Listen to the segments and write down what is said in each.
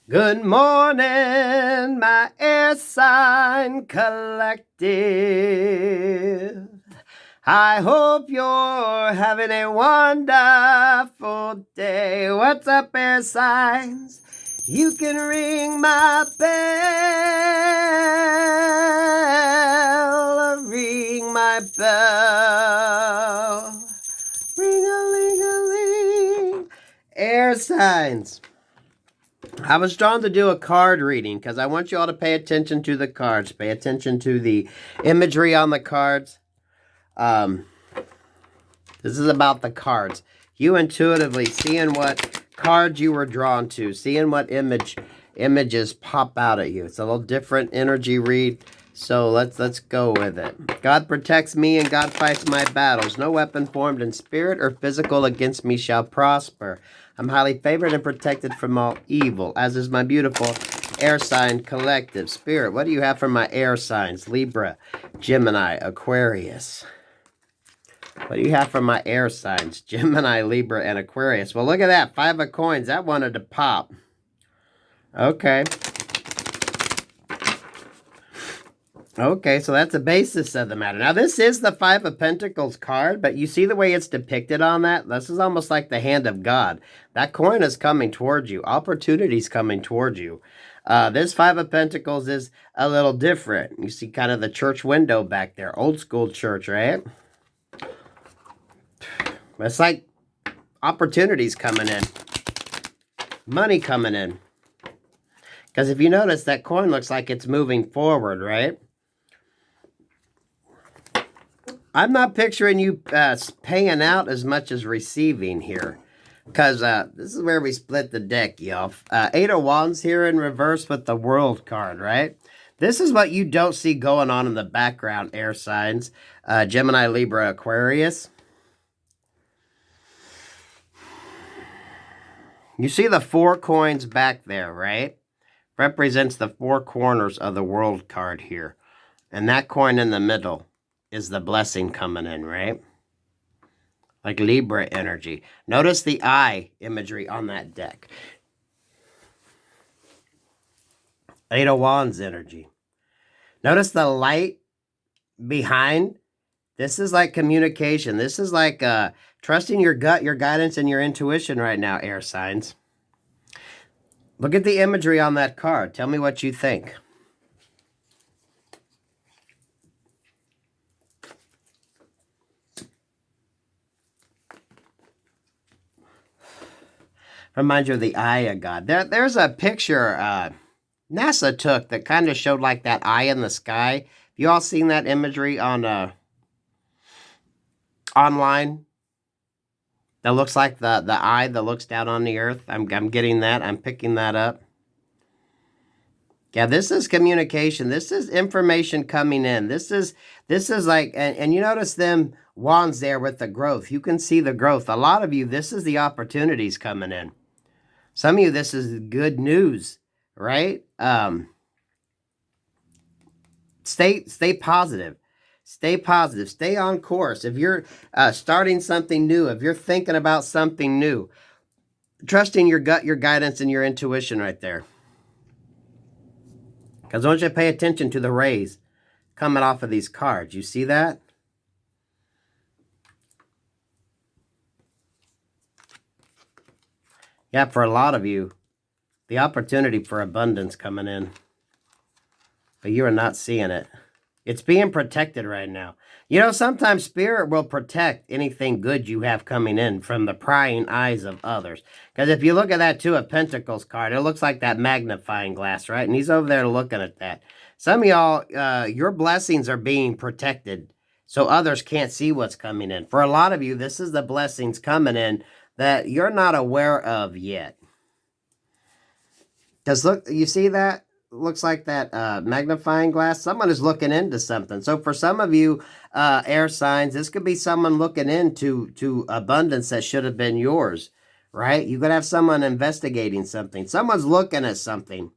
Good morning, my air sign collective. I hope you're having a wonderful day. What's up, air signs? You can ring my bell, ring my bell. Ring-a-ling-a-ling. Air signs. I was drawn to do a card reading because I want you all to pay attention to the cards. Pay attention to the imagery on the cards. This is about the cards. You intuitively seeing what cards you were drawn to, seeing what images pop out at you. It's a little different energy read. So let's go with it. God protects me and God fights my battles. No weapon formed in spirit or physical against me shall prosper. I'm highly favored and protected from all evil, as is my beautiful air sign collective. Spirit, what do you have for my air signs? Libra, Gemini, Aquarius. What do you have for my air signs? Gemini, Libra, and Aquarius. Well, look at that. 5 of coins. That wanted to pop. Okay. Okay, so that's the basis of the matter. Now, this is the 5 of Pentacles card, but you see the way it's depicted on that? This is almost like the hand of God. That coin is coming towards you. Opportunity's coming towards you. This 5 of Pentacles is a little different. You see kind of the church window back there. Old school church, right? It's like opportunities coming in. Money coming in. Because if you notice, that coin looks like it's moving forward, right? I'm not picturing you paying out as much as receiving here. Because this is where we split the deck, y'all. 8 of Wands here in reverse with the World card, right? This is what you don't see going on in the background, air signs. Gemini, Libra, Aquarius. You see the 4 coins back there, right? Represents the 4 corners of the World card here. And that coin in the middle is the blessing coming in, right? Like Libra energy. Notice the eye imagery on that deck. 8 of Wands energy. Notice the light behind. This is like communication. This is like trusting your gut, your guidance, and your intuition right now, air signs. Look at the imagery on that card. Tell me what you think. Reminds you of the eye of God. There's a picture NASA took that kind of showed like that eye in the sky. You all seen that imagery on online? That looks like the eye that looks down on the earth. I'm getting that. I'm picking that up. Yeah, this is communication. This is information coming in. This is like, and you notice them wands there with the growth. You can see the growth. A lot of you, this is the opportunities coming in. Some of you, this is good news, right? Stay positive. Stay positive. Stay on course. If you're starting something new, if you're thinking about something new, trusting your gut, your guidance, and your intuition right there. Because I want you to pay attention to the rays coming off of these cards. You see that? Yeah, for a lot of you, the opportunity for abundance coming in. But you are not seeing it. It's being protected right now. You know, sometimes spirit will protect anything good you have coming in from the prying eyes of others. Because if you look at that 2 of Pentacles card, it looks like that magnifying glass, right? And he's over there looking at that. Some of y'all, your blessings are being protected so others can't see what's coming in. For a lot of you, this is the blessings coming in that you're not aware of yet. Because look, you see that? Looks like that magnifying glass. Someone is looking into something. So for some of you air signs, this could be someone looking into abundance that should have been yours, right? You could have someone investigating something. Someone's looking at something.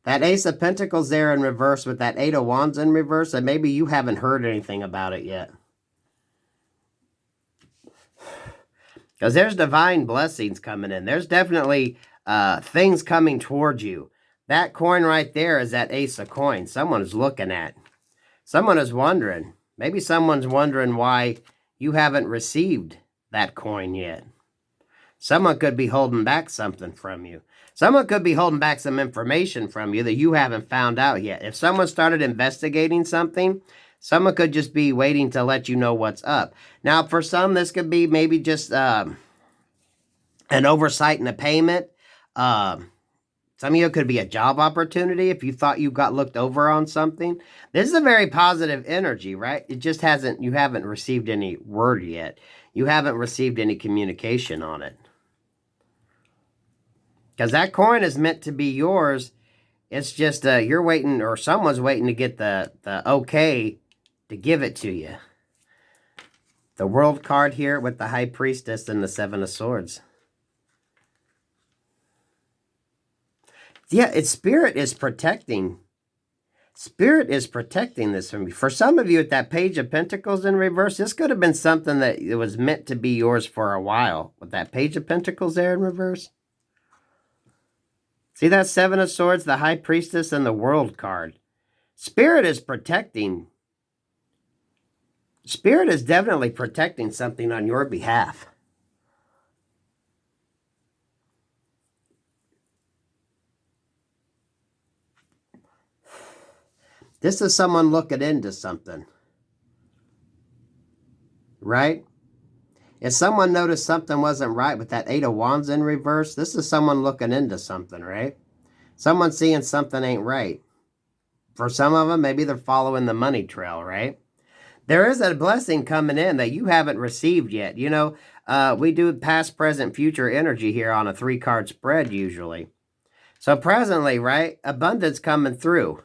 That Ace of Pentacles there in reverse with that 8 of Wands in reverse, and maybe you haven't heard anything about it yet. Because there's divine blessings coming in. There's definitely things coming towards you. That coin right there is that Ace of Coins. Someone is looking at. Someone is wondering. Maybe someone's wondering why you haven't received that coin yet. Someone could be holding back something from you. Someone could be holding back some information from you that you haven't found out yet. If someone started investigating something, someone could just be waiting to let you know what's up. Now, for some, this could be maybe just an oversight in a payment. Some of you, it could be a job opportunity if you thought you got looked over on something. This is a very positive energy, right? It just hasn't, you haven't received any word yet. You haven't received any communication on it. Because that coin is meant to be yours. It's just you're waiting, or someone's waiting to get the okay to give it to you. The World card here with the High Priestess and the Seven of Swords. Yeah, it's Spirit is protecting. Spirit is protecting this from you. For some of you, at that Page of Pentacles in reverse, this could have been something that it was meant to be yours for a while. With that Page of Pentacles there in reverse. See that Seven of Swords, the High Priestess, and the World card. Spirit is protecting. Spirit is definitely protecting something on your behalf. This is someone looking into something. Right? If someone noticed something wasn't right with that Eight of Wands in reverse, this is someone looking into something, right? Someone seeing something ain't right. For some of them, maybe they're following the money trail, right? There is a blessing coming in that you haven't received yet. You know, we do past, present, future energy here on a 3-card spread usually. So presently, right, abundance coming through.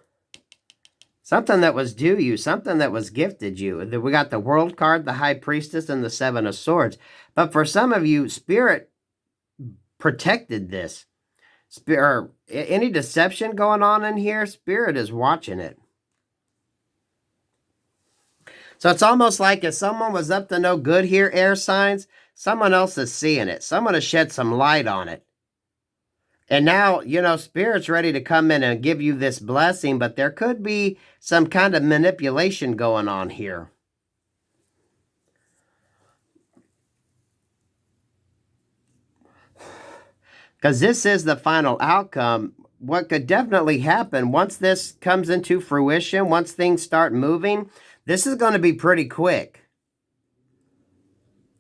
Something that was due you, something that was gifted you. We got the World card, the High Priestess, and the Seven of Swords. But for some of you, Spirit protected this. Any deception going on in here, Spirit is watching it. So it's almost like if someone was up to no good here, air signs, someone else is seeing it. Someone has shed some light on it. And now, you know, Spirit's ready to come in and give you this blessing, but there could be some kind of manipulation going on here. Because this is the final outcome. What could definitely happen once this comes into fruition, once things start moving, this is going to be pretty quick.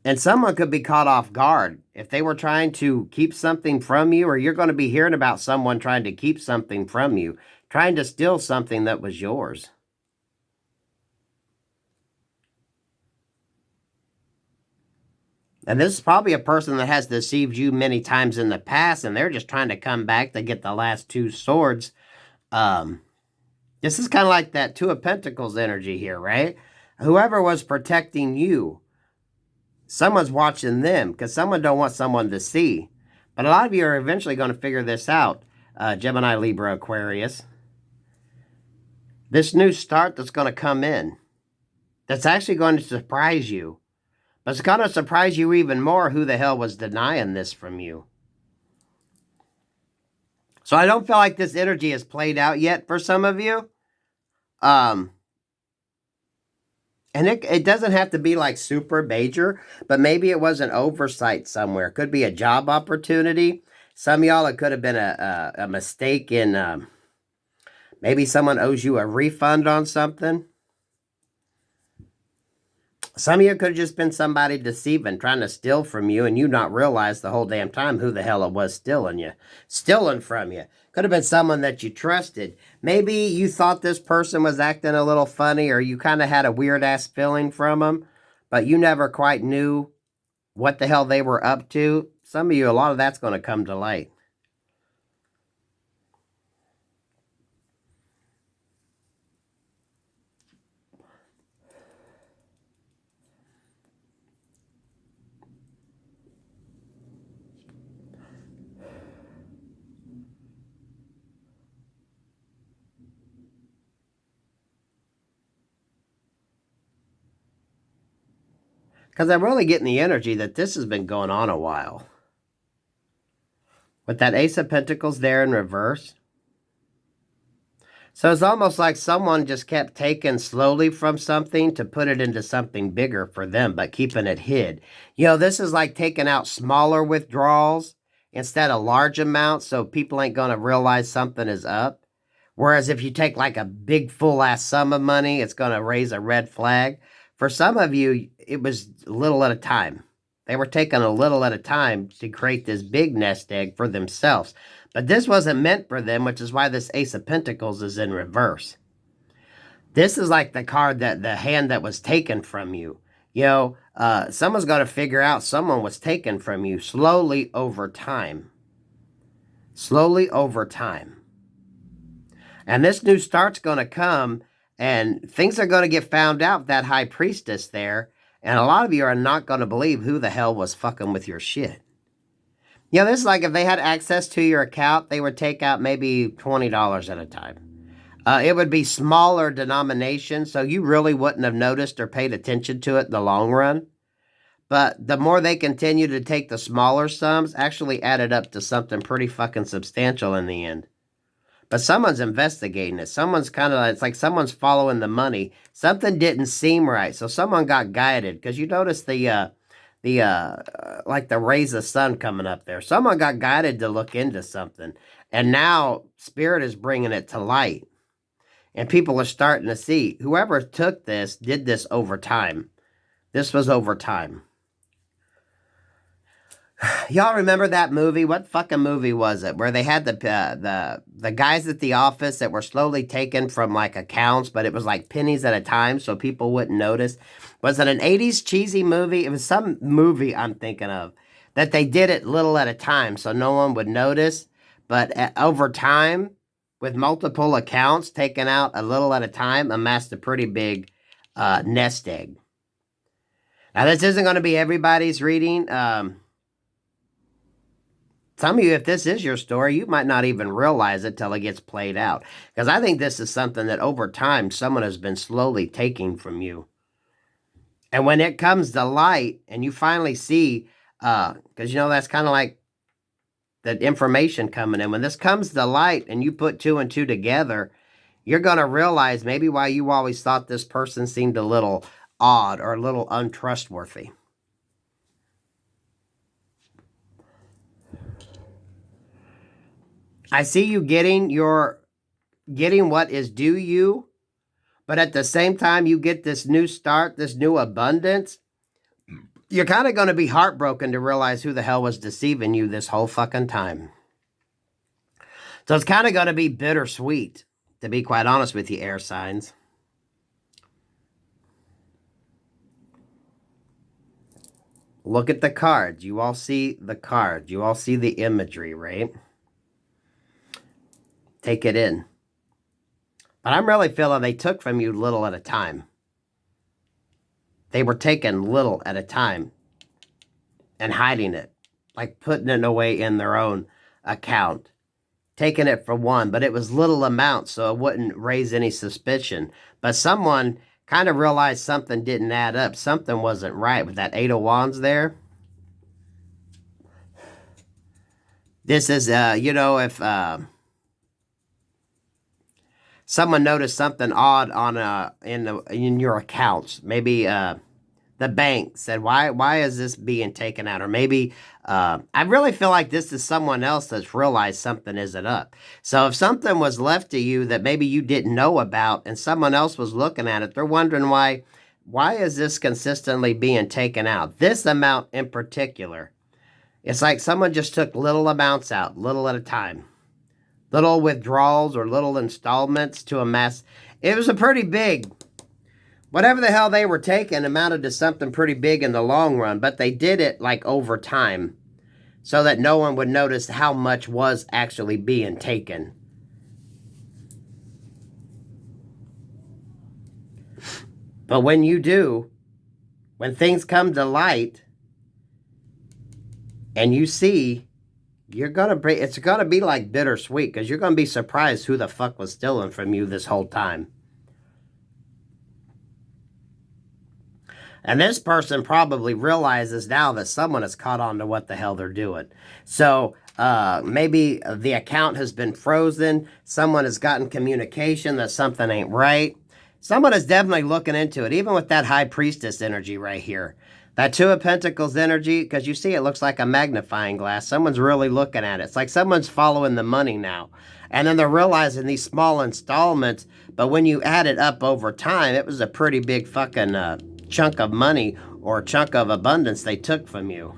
And someone could be caught off guard if they were trying to keep something from you, or you're going to be hearing about someone trying to keep something from you, trying to steal something that was yours. And this is probably a person that has deceived you many times in the past, and they're just trying to come back to get the last 2 swords. This is kind of like that Two of Pentacles energy here, right? Whoever was protecting you, someone's watching them because someone don't want someone to see. But a lot of you are eventually going to figure this out, Gemini, Libra, Aquarius. This new start that's going to come in, that's actually going to surprise you. But it's going to surprise you even more who the hell was denying this from you. So I don't feel like this energy has played out yet for some of you. And it doesn't have to be like super major, but maybe it was an oversight somewhere. It could be a job opportunity. Some of y'all, it could have been a mistake in maybe someone owes you a refund on something. Some of you could have just been somebody deceiving, trying to steal from you, and you not realize the whole damn time who the hell it was stealing from you. Could have been someone that you trusted. Maybe you thought this person was acting a little funny, or you kind of had a weird-ass feeling from them, but you never quite knew what the hell they were up to. Some of you, a lot of that's going to come to light. Because I'm really getting the energy that this has been going on a while. With that Ace of Pentacles there in reverse. So it's almost like someone just kept taking slowly from something to put it into something bigger for them, but keeping it hid. You know, this is like taking out smaller withdrawals instead of large amounts, so people ain't going to realize something is up. Whereas if you take like a big full-ass sum of money, it's going to raise a red flag. For some of you, it was a little at a time. They were taking a little at a time to create this big nest egg for themselves. But this wasn't meant for them, which is why this Ace of Pentacles is in reverse. This is like the card that the hand that was taken from you. You know, someone's got to figure out someone was taken from you slowly over time. Slowly over time. And this new start's going to come, and things are going to get found out, that high priestess there. And a lot of you are not going to believe who the hell was fucking with your shit. You know, this is like if they had access to your account, they would take out maybe $20 at a time. It would be smaller denominations, so you really wouldn't have noticed or paid attention to it in the long run. But the more they continue to take the smaller sums, actually added up to something pretty fucking substantial in the end. But someone's investigating it. Someone's kind of, it's like someone's following the money. Something didn't seem right, so someone got guided. Because you notice like the rays of sun coming up there. Someone got guided to look into something. And now Spirit is bringing it to light. And people are starting to see. Whoever took this did this over time. This was over time. Y'all remember that movie? What fucking movie was it? Where they had the guys at the office that were slowly taken from like accounts, but it was like pennies at a time, so people wouldn't notice. Was it an 80s cheesy movie? It was some movie I'm thinking of that they did it little at a time, so no one would notice. But over time, with multiple accounts taken out a little at a time, amassed a pretty big nest egg. Now this isn't going to be everybody's reading. Some of you, if this is your story, you might not even realize it till it gets played out. Because I think this is something that over time, someone has been slowly taking from you. And when it comes to light and you finally see, because you know that's kind of like the information coming in. When this comes to light and you put two and two together, you're going to realize maybe why you always thought this person seemed a little odd or a little untrustworthy. I see you getting what is due you, but at the same time you get this new start, this new abundance. You're kind of going to be heartbroken to realize who the hell was deceiving you this whole fucking time. So it's kind of going to be bittersweet, to be quite honest with you, air signs. Look at the cards. You all see the cards. You all see the imagery, right? Take it in. But I'm really feeling they took from you little at a time. They were taking little at a time and hiding it, like putting it away in their own account, taking it for one, but it was little amounts, so it wouldn't raise any suspicion. But someone kind of realized something didn't add up. Something wasn't right with that 8 of Wands there. This is, if someone noticed something odd on in your accounts, maybe the bank said, why is this being taken out? Or maybe I really feel like this is someone else that's realized something isn't up. So if something was left to you that maybe you didn't know about and someone else was looking at it, they're wondering why is this consistently being taken out? This amount in particular. It's like someone just took little amounts out, little at a time. Little withdrawals or little installments to amass. It was a pretty big, whatever the hell they were taking amounted to something pretty big in the long run, but they did it like over time so that no one would notice how much was actually being taken. But when you do, when things come to light and you see, it's gonna be like bittersweet because you're gonna be surprised who the fuck was stealing from you this whole time. And this person probably realizes now that someone has caught on to what the hell they're doing. So Maybe the account has been frozen. Someone has gotten communication that something ain't right. Someone is definitely looking into it, even with that High Priestess energy right here. That Two of Pentacles energy, because you see it looks like a magnifying glass. Someone's really looking at it. It's like someone's following the money now. And then they're realizing these small installments, but when you add it up over time, it was a pretty big fucking chunk of money or chunk of abundance they took from you.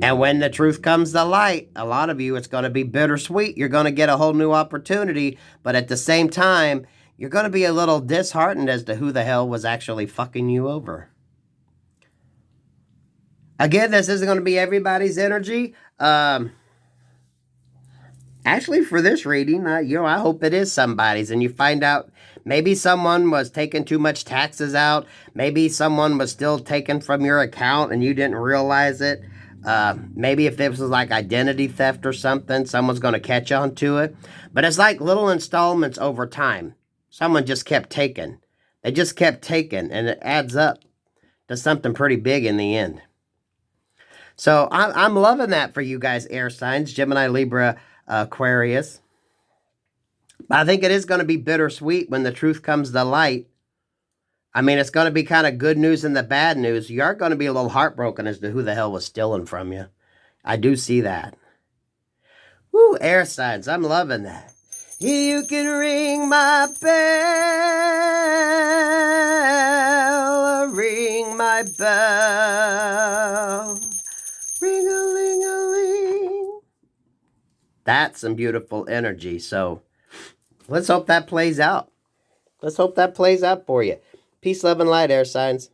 And when the truth comes to light, a lot of you, it's going to be bittersweet. You're going to get a whole new opportunity, but at the same time, you're going to be a little disheartened as to who the hell was actually fucking you over. Again, this isn't going to be everybody's energy. Actually, for this reading, I hope it is somebody's, and you find out maybe someone was taking too much taxes out. Maybe someone was still taken from your account and you didn't realize it. Maybe if this was like identity theft or something, someone's going to catch on to it. But it's like little installments over time. Someone just kept taking. They just kept taking, and it adds up to something pretty big in the end. So I'm loving that for you guys, air signs, Gemini, Libra, Aquarius. I think it is going to be bittersweet when the truth comes to light. I mean, it's going to be kind of good news and the bad news. You are going to be a little heartbroken as to who the hell was stealing from you. I do see that. Woo, air signs. I'm loving that. You can ring my bell. Ring my bell. Ring-a-ling-a-ling. That's some beautiful energy. So let's hope that plays out. Let's hope that plays out for you. Peace, love, and light, air signs.